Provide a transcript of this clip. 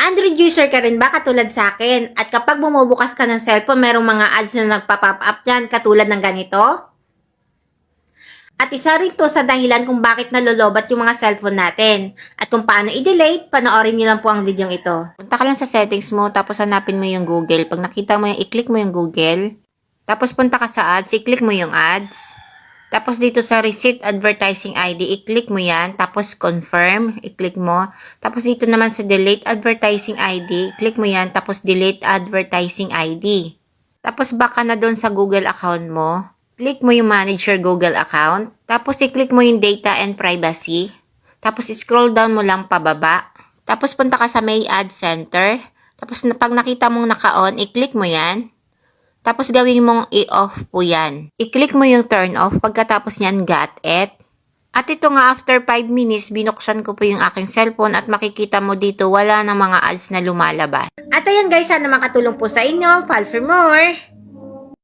Android user ka rin ba katulad sa akin? At kapag bumubukas ka ng cellphone, merong mga ads na nagpa-pop up dyan katulad ng ganito? At isa rin to sa dahilan kung bakit nalolobat yung mga cellphone natin. At kung paano i-delete, panoorin nyo lang po ang video ito. Punta ka lang sa settings mo, tapos hanapin mo yung Google. Pag nakita mo yung, i-click mo yung Google. Tapos punta ka sa ads, i-click mo yung ads. Tapos dito sa Receipt Advertising ID, i-click mo yan. Tapos confirm, i-click mo. Tapos dito naman sa Delete Advertising ID, i-click mo yan. Tapos Delete Advertising ID. Tapos baka na doon sa Google account mo. Click mo yung Manage your Google account. Tapos i-click mo yung Data and Privacy. Tapos scroll down mo lang pababa. Tapos punta ka sa May Ad Center. Tapos pag nakita mong naka-on, i-click mo yan. Tapos gawin mong i-off po yan. I-click mo yung turn off. Pagkatapos nyan, got it. At ito nga, after 5 minutes, binuksan ko po yung aking cellphone at makikita mo dito, wala na mga ads na lumalabas. At ayan guys, sana makatulong po sa inyo. File for more!